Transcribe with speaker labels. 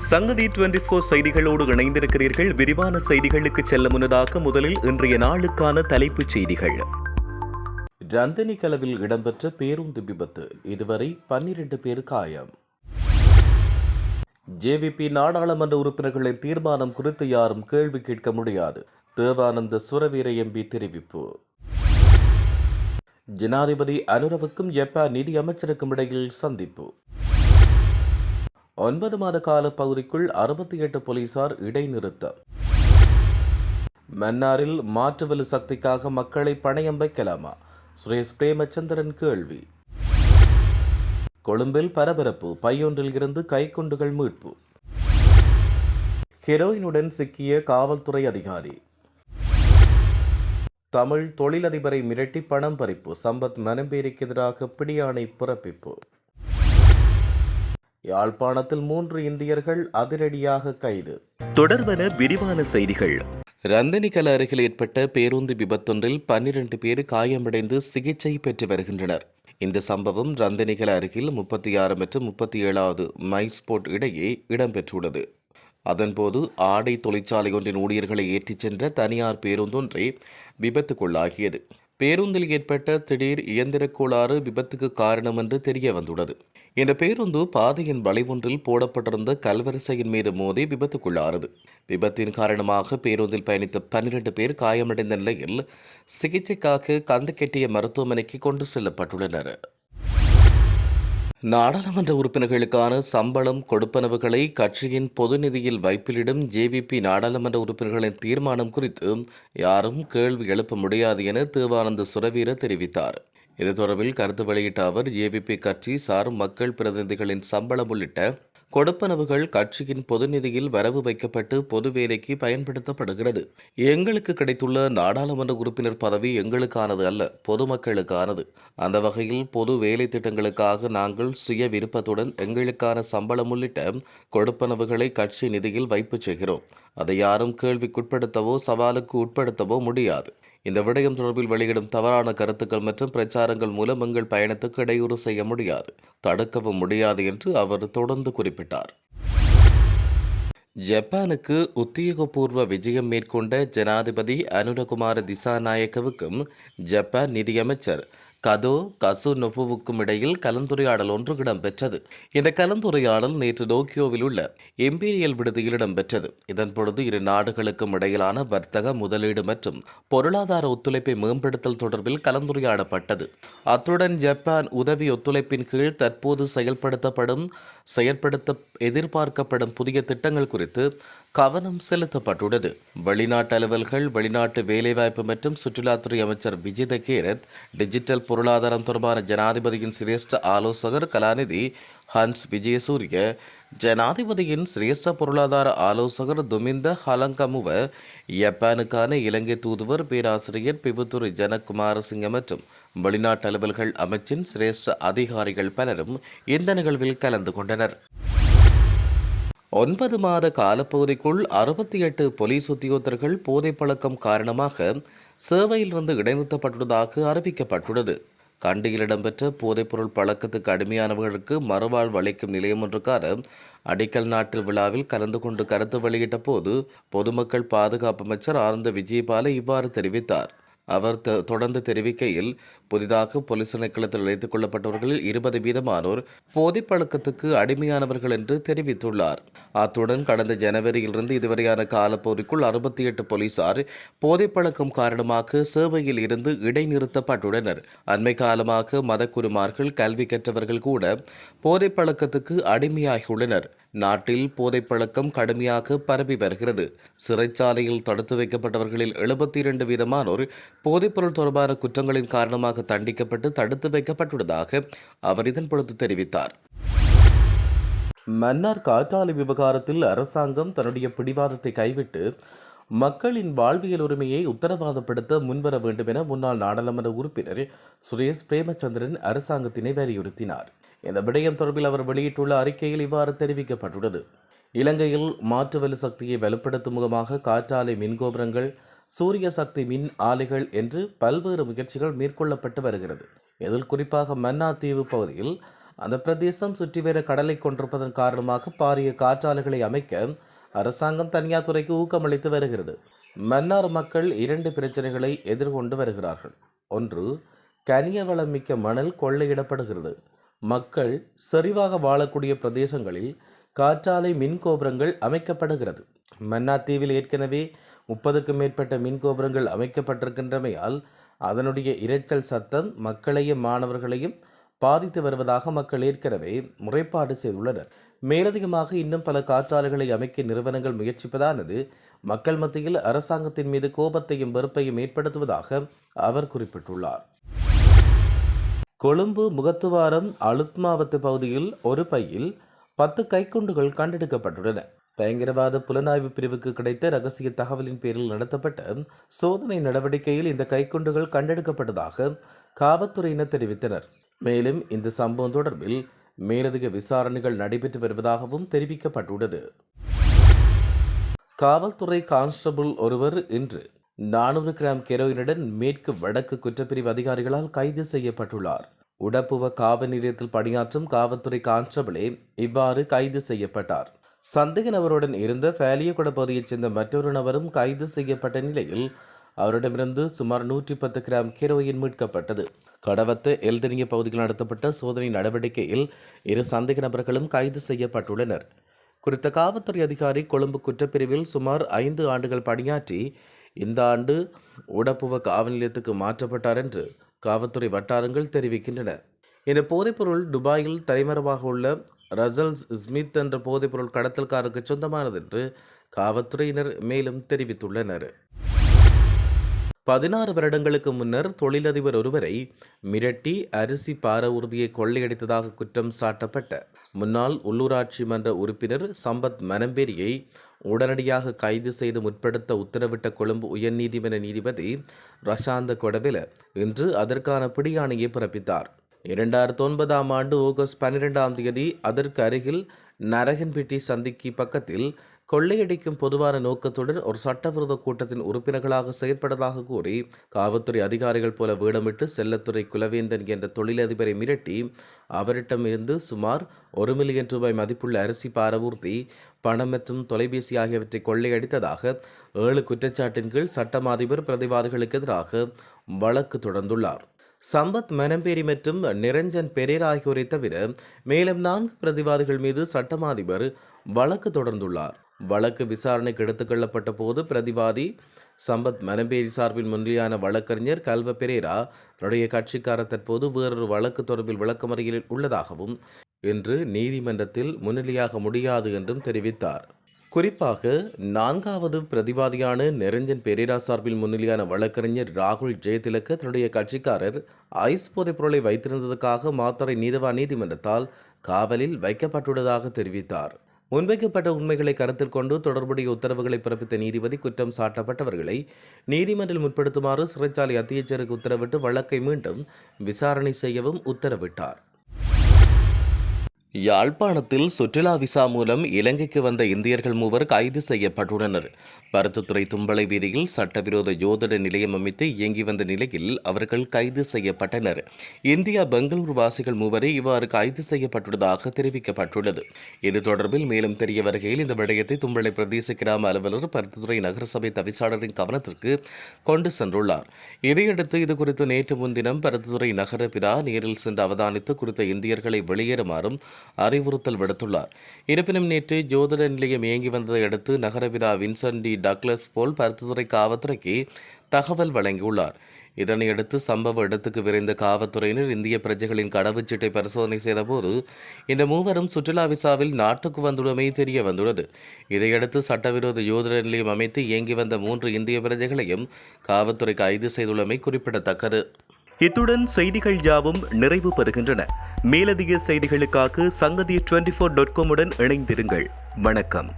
Speaker 1: சங்கதி 24 செய்திகளோடு இணைந்திருக்கிறீர்கள். விரிவான செய்திகளுக்கு செல்ல முன்னதாக முதலில் இன்றைய நாளுக்கான தலைப்புச் செய்திகள். ரந்தனிகலவில் இடம்பெற்ற பேருந்து விபத்து, இதுவரை 12 பேர் காயம். ஜேவிபி நாடாளுமன்ற உறுப்பினர்களின் தீர்மானம் குறித்து யாரும் கேள்வி கேட்க முடியாது, தேவானந்த சுரவீர எம்பி தெரிவிப்பு. ஜனாதிபதி அனுரவுக்கும் ஜப்பான் நிதி அமைச்சருக்கும் இடையில் சந்திப்பு. 9 மாத கால பகுதிக்குள் 68 போலீசார் இடைநிறுத்தம். மன்னாரில் மாற்றுவலு சக்திக்காக மக்களை பணயம் வைக்கலாமா, சுரேஷ் பிரேமச்சந்திரன் கேள்வி. கொழும்பில் பரபரப்பு, பையொன்றில் இருந்து கைக்குண்டுகள் மீட்பு. ஹெரோயினுடன் சிக்கிய காவல்துறை அதிகாரி. தமிழ் தொழிலதிபரை மிரட்டி பணம் பறிப்பு, சம்பத் மனம்பேரிக்கு எதிராக பிடியாணை பிறப்பிப்பு. யாழ்ப்பாணத்தில் 3 இந்தியர்கள் அதிரடியாக கைது. தொடர்பான விரிவான செய்திகள். ரந்தனிகல அருகில் ஏற்பட்ட பேருந்து விபத்தொன்றில் 12 பேர் காயமடைந்து சிகிச்சை பெற்று வருகின்றனர். இந்த சம்பவம் ரந்தனிகல அருகில் 36 மற்றும் 37வது மைஸ்போர்ட் இடையே இடம்பெற்றுள்ளது. அதன்போது ஆடை தொழிற்சாலை ஒன்றின் ஊழியர்களை ஏற்றிச் சென்ற தனியார் பேருந்தொன்றே விபத்துக்குள்ளாகியது. பேருந்தில் ஏற்பட்ட திடீர் இயந்திர கோளாறு விபத்துக்கு காரணம் என்று தெரிய வந்துள்ளது. இந்த பேருந்து பாதையின் வளைவொன்றில் போடப்பட்டிருந்த கல்வரிசையின் மீது மோதி விபத்துக்குள்ளானது. விபத்தின் காரணமாக பேருந்தில் பயணித்த 12 பேர் காயமடைந்த நிலையில் சிகிச்சைக்காக கந்தக்கெட்டிய மருத்துவமனைக்கு கொண்டு செல்லப்பட்டுள்ளனர். நாடாளுமன்ற உறுப்பினர்களுக்கான சம்பளம் கொடுப்பனவுகளை கட்சியின் பொது நிதியில் வைப்பிலிடும் ஜேவிபி நாடாளுமன்ற உறுப்பினர்களின் தீர்மானம் குறித்து யாரும் கேள்வி எழுப்ப முடியாது என தேவானந்த சுரவீர தெரிவித்தார். இது தொடர்பில் கருத்து வெளியிட்ட அவர், ஜேவிபி கட்சி சாரும் மக்கள் பிரதிநிதிகளின் சம்பளம் உள்ளிட்ட கொடுப்பனவுகள் கட்சியின் பொது நிதியில் வரவு வைக்கப்பட்டு பொது வேலைக்கு பயன்படுத்தப்படுகிறது. எங்களுக்கு கிடைத்துள்ள நாடாளுமன்ற உறுப்பினர் பதவி எங்களுக்கானது அல்ல, பொதுமக்களுக்கானது. அந்த வகையில் பொது வேலை திட்டங்களுக்காக நாங்கள் சுய விருப்பத்துடன் எங்களுக்கான சம்பளம் உள்ளிட்ட கொடுப்பனவுகளை கட்சி நிதியில் வைப்பு செய்கிறோம். அதை யாரும் கேள்விக்குட்படுத்தவோ சவாலுக்கு உட்படுத்தவோ முடியாது. இந்த விடயம் தொடர்பில் வெளியிடும் தவறான கருத்துக்கள் மற்றும் பிரச்சாரங்கள் மூலம் எங்கள் பயணத்துக்கு இடையூறு செய்ய முடியாது, தடுக்கவும் முடியாது என்று அவர் தொடர்ந்து குறிப்பிட்டார். ஜப்பானுக்கு உத்தியோகபூர்வ விஜயம் மேற்கொண்ட ஜனாதிபதி அனுரகுமார திசாநாயக்கவுக்கும் ஜப்பான் நிதியமைச்சர் கதோ கசுனொபுவுக்கும் இடையில் கலந்துரையாடல் ஒன்று இடம்பெற்றது. இந்த கலந்துரையாடல் நேற்று டோக்கியோவில் உள்ள இம்பீரியல் விடுதியில் இடம்பெற்றது. இதன்பொழுது இரு நாடுகளுக்கும் இடையிலான வர்த்தக, முதலீடு மற்றும் பொருளாதார ஒத்துழைப்பை மேம்படுத்தல் தொடர்பில் கலந்துரையாடப்பட்டது. அத்துடன் ஜப்பான் உதவி ஒத்துழைப்பின் கீழ் தற்போது செயற்படுத்த எதிர்பார்க்கப்படும் புதிய திட்டங்கள் குறித்து கவனம் செலுத்தப்பட்டுள்ளது. வெளிநாட்டு அலுவல்கள், வெளிநாட்டு வேலைவாய்ப்பு மற்றும் சுற்றுலாத்துறை அமைச்சர் விஜித கேரத், டிஜிட்டல் பொருளாதாரம் தொடர்பான ஜனாதிபதியின் சிரேஷ்ட ஆலோசகர் கலாநிதி ஹன்ஸ் விஜயசூரிய, ஜனாதிபதியின் சிரேஷ்ட பொருளாதார ஆலோசகர் துமிந்த ஹலங்கமுவ, ஜப்பானுக்கான இலங்கை தூதுவர் பேராசிரியர் பிபுத்துரை ஜனகுமாரசிங்க மற்றும் வெளிநாட்டு அலுவல்கள் அமைச்சின் சிரேஷ்ட அதிகாரிகள் பலரும் இந்த நிகழ்வில் கலந்து கொண்டனர். 9 மாத காலப்பகுதிக்குள் 68 போலீஸ் உத்தியோகத்தர்கள் போதைப் பழக்கம் காரணமாக சேவையிலிருந்து இடைநிறுத்தப்பட்டுள்ளதாக அறிவிக்கப்பட்டுள்ளது. கண்டியில் இடம்பெற்ற போதைப்பொருள் பழக்கத்துக்கு அடிமையானவர்களுக்கு மறுவாழ்வு அளிக்கும் நிலையம் ஒன்றுக்கான அடிக்கல் நாட்டு விழாவில் கலந்து கொண்டு கருத்து வெளியிட்ட போது பொதுமக்கள் பாதுகாப்பு அமைச்சர் ஆனந்த விஜயபால இவ்வாறு தெரிவித்தார். அவர் தொடர்ந்து தெரிவிக்கையில், புதிதாக போலீஸ் திணைக்களத்தில் அழைத்துக் கொள்ளப்பட்டவர்களில் 20% போதைப் பழக்கத்துக்கு அடிமையானவர்கள் என்று தெரிவித்துள்ளார். அத்துடன் கடந்த ஜனவரியிலிருந்து இதுவரையான காலப்பகுதிக்குள் 68 போலீசார் போதைப் பழக்கம் காரணமாக சேவையில் இருந்து இடைநிறுத்தப்பட்டுள்ளனர். அண்மை காலமாக மதக்குருமார்கள், கல்வி கற்றவர்கள் கூட போதைப் பழக்கத்துக்கு அடிமையாகியுள்ளனர். நாட்டில் போதைப் பழக்கம் கடுமையாக பரவி வருகிறது. சிறைச்சாலையில் தடுத்து வைக்கப்பட்டவர்களில் 72% போதைப்பொருள் தொடர்பான குற்றங்களின் காரணமாக தண்டிக்கப்பட்டு தடுத்து வைக்கப்பட்டுள்ளதாக அவர் இதன் பொழுது தெரிவித்தார். மன்னார் காற்றாலை விவகாரத்தில் அரசாங்கம் தன்னுடைய பிடிவாதத்தை கைவிட்டு மக்களின் வாழ்வியல் உரிமையை உத்தரவாதப்படுத்த முன்வர வேண்டும் என முன்னாள் நாடாளுமன்ற உறுப்பினர் சுரேஷ் பிரேமச்சந்திரன் அரசாங்கத்தினை வலியுறுத்தினார். இந்த விடயம் தொடர்பில் அவர் வெளியிட்டுள்ள அறிக்கையில் இவ்வாறு தெரிவிக்கப்பட்டுள்ளது. இலங்கையில் மாற்றுவலு சக்தியை வலுப்படுத்தும் முகமாக காற்றாலை மின்கோபுரங்கள், சூரிய சக்தி மின் ஆலைகள் என்று பல்வேறு முயற்சிகள் மேற்கொள்ளப்பட்டு வருகிறது. இதில் குறிப்பாக மன்னார் தீவு பகுதியில் அந்த பிரதேசம் சுற்றி வர கடலை கொண்டிருப்பதன் காரணமாக பாரிய காற்றாலைகளை அமைக்க அரசாங்கம் தனியார் துறைக்கு ஊக்கமளித்து வருகிறது. மன்னார் மக்கள் 2 பிரச்சனைகளை எதிர்கொண்டு வருகிறார்கள். ஒன்று, கனிய வளம் மிக்க மணல் கொள்ளையிடப்படுகிறது. மக்கள் செறிவாக வாழக்கூடிய பிரதேசங்களில் காற்றாலை மின் கோபுரங்கள் அமைக்கப்படுகிறது. மன்னார் தீவில் ஏற்கனவே 30க்கும் மேற்பட்ட மின் கோபுரங்கள் அமைக்கப்பட்டிருக்கின்றமையால் அதனுடைய இரைச்சல் சத்தம் மக்களையும் மாணவர்களையும் பாதித்து வருவதாக மக்கள் ஏற்கனவே முறைப்பாடு செய்துள்ளனர். மேலதிகமாக இன்னும் பல காற்றாலைகளை அமைக்க நிறுவனங்கள் முயற்சிப்பதானது மக்கள் மத்தியில் அரசாங்கத்தின் மீது கோபத்தையும் வெறுப்பையும் ஏற்படுத்துவதாக அவர் குறிப்பிட்டுள்ளார். கொழும்பு முகத்துவாரம் அழுத்மாவத்து பகுதியில் ஒரு பையில் 10 கைக்குண்டுகள் கண்டெடுக்கப்பட்டுள்ளன. பயங்கரவாத புலனாய்வு பிரிவுக்கு கிடைத்த ரகசிய தகவலின் பேரில் நடத்தப்பட்ட சோதனை நடவடிக்கையில் இந்த கைக்குண்டுகள் கண்டெடுக்கப்பட்டதாக காவல்துறையினர் தெரிவித்தனர். மேலும் இந்த சம்பவம் தொடர்பில் மேலதிக விசாரணைகள் நடைபெற்று வருவதாகவும் தெரிவிக்கப்பட்டுள்ளது. காவல்துறை கான்ஸ்டபிள் ஒருவர் இன்று 400 கிராம் கெரோயினுடன் மேற்கு வடக்கு குற்றப்பிரிவு அதிகாரிகளால் கைது செய்யப்பட்டுள்ளார். உடப்புவ காவல் நிலையத்தில் பணியாற்றும் காவல்துறை கான்ஸ்டபிளே இவ்வாறு கைது செய்யப்பட்டார். சந்தேக நபருடன் இருந்த ஃபேலியகுட பகுதியைச் சேர்ந்த மற்றொரு நபரும் கைது செய்யப்பட்ட நிலையில் அவரிடமிருந்து சுமார் 110 கிராம் கெரோயின் மீட்கப்பட்டது. கடவத்த எல்தனிய பகுதியில் நடத்தப்பட்ட சோதனை நடவடிக்கையில் 2 சந்தேக நபர்களும் கைது செய்யப்பட்டுள்ளனர். குறித்த காவல்துறை அதிகாரி கொழும்பு குற்றப்பிரிவில் சுமார் 5 ஆண்டுகள் பணியாற்றி இந்த ஆண்டு உடப்புவ காவல் நிலையத்துக்கு மாற்றப்பட்டார் என்று காவல்துறை வட்டாரங்கள் தெரிவிக்கின்றன. இந்த போதைப்பொருள் துபாயில் தலைமறைவாக உள்ள ரசல்ஸ் ஸ்மித் என்ற போதைப்பொருள் கடத்தல்காருக்கு சொந்தமானது என்று காவல்துறையினர் மேலும் தெரிவித்துள்ளனர். 16 வருடங்களுக்கு முன்னர் தொழிலதிபர் ஒருவரை மிரட்டி அரிசி பார உறுதியை கொள்ளையடித்ததாக குற்றம் சாட்டப்பட்ட முன்னாள் உள்ளூராட்சி மன்ற உறுப்பினர் சம்பத் மனம்பேரியை உடனடியாக கைது செய்து முற்படுத்த உத்தரவிட்ட கொழும்பு உயர்நீதிமன்ற நீதிபதி ரஷாந்த கொடபெல இன்று அதற்கான பிடியாணையை பிறப்பித்தார். 2009 ஆண்டு ஆகஸ்ட் 12 அதற்கு அருகில் நரகன்பேட்டை சந்திக்கு பக்கத்தில் கொள்ளையடிக்கும் பொதுவான நோக்கத்துடன் ஒரு சட்டவிரோத கூட்டத்தின் உறுப்பினர்களாக செயற்பட்டதாக கூறி காவல்துறை அதிகாரிகள் போல வேடமிட்டு செல்லத்துறை குலவேந்தன் என்ற தொழிலதிபரை மிரட்டி அவரிடமிருந்து சுமார் 1 மில்லியன் ரூபாய் மதிப்புள்ள அரிசி பாரவூர்த்தி பணம் மற்றும் தொலைபேசி ஆகியவற்றை கொள்ளையடித்ததாக 7 குற்றச்சாட்டின் கீழ் சட்டமா அதிபர் பிரதிவாதிகளுக்கு எதிராக வழக்கு தொடர்ந்துள்ளார். சம்பத் மனம்பேரி மற்றும் நிரஞ்சன் பெரேரா ஆகியோரை தவிர மேலும் 4 பிரதிவாதிகள் மீது சட்டமா அதிபர் வழக்கு தொடர்ந்துள்ளார். வழக்கு விசாரணைக்கு எடுத்துக் கொள்ளப்பட்ட போது பிரதிவாதி சம்பத் மனம்பேரி சார்பில் முன்னிலையான வழக்கறிஞர் கல்வ பெரேரா தன்னுடைய கட்சிக்காரர் தற்போது வேறொரு வழக்கு தொடர்பில் விளக்கமறியலில் உள்ளதாகவும் இன்று நீதிமன்றத்தில் முன்னிலையாக முடியாது என்றும் தெரிவித்தார். குறிப்பாக 4வது பிரதிவாதியான நிரஞ்சன் பெரேரா சார்பில் முன்னிலையான வழக்கறிஞர் ராகுல் ஜெயதிலக தன்னுடைய கட்சிக்காரர் ஐஸ் போதைப் பொருளை வைத்திருந்ததற்காக மாத்தறை நீதவான் நீதிமன்றத்தால் காவலில் வைக்கப்பட்டுள்ளதாக தெரிவித்தார். முன்வைக்கப்பட்ட உண்மைகளை கருத்தில் கொண்டு தொடர்புடைய உத்தரவுகளை பிறப்பித்த நீதிபதி குற்றம் சாட்டப்பட்டவர்களை நீதிமன்றில் முற்படுத்துமாறு சிறைச்சாலை அத்தியட்சருக்கு உத்தரவிட்டு வழக்கை மீண்டும் விசாரணை செய்யவும் உத்தரவிட்டார். யாழ்ப்பாணத்தில் சுற்றுலா விசா மூலம் இலங்கைக்கு வந்த இந்தியர்கள் 3 கைது செய்யப்பட்டுள்ளனர். பருத்தித்துறை தும்பளை வீதியில் சட்டவிரோத ஜோதிட நிலையம் அமைத்து இயங்கி வந்த நிலையில் அவர்கள் கைது செய்யப்பட்டனர். இந்தியா பெங்களூரு வாசிகள் 3 இவ்வாறு கைது செய்யப்பட்டுள்ளதாக தெரிவிக்கப்பட்டுள்ளது. இது தொடர்பில் மேலும் தெரிய வருகையில் இந்த விடயத்தை தும்பளை பிரதேச கிராம அலுவலர் பருத்தித்துறை நகரசபை தவிசாளரின் கவனத்திற்கு கொண்டு சென்றுள்ளார். இதையடுத்து இதுகுறித்து நேற்று முன்தினம் பருத்தித்துறை நகர பிதா நேரில் சென்று அவதானித்து குறித்த இந்தியர்களை வெளியேறுமாறும் அறிவுறுத்தல் விடுத்துள்ளார். இருப்பினும் நேற்று ஜோதிட நிலையம் இயங்கி வந்ததை அடுத்து நகரபிதா வின்சென்ட் டி டக்ளஸ் போல் பருத்தித்துறை காவல்துறைக்கு தகவல் வழங்கியுள்ளார். இதனையடுத்து சம்பவ இடத்துக்கு விரைந்த காவல்துறையினர் இந்திய பிரஜைகளின் கடவுச்சீட்டை பரிசோதனை செய்தபோது இந்த 3 சுற்றுலா விசாவில் நாட்டுக்கு வந்துள்ளமை தெரிய வந்துள்ளது. இதையடுத்து சட்டவிரோத ஜோதிட நிலையம் அமைத்து இயங்கி வந்த 3 இந்திய பிரஜைகளையும் காவல்துறை கைது செய்துள்ளமை குறிப்பிடத்தக்கது. இத்துடன் செய்திகள் யாவும் நிறைவு பெறுகின்றன. மேலதிக செய்திகளுக்காக சங்கதி 24.com உடன் இணைந்திருங்கள். வணக்கம்.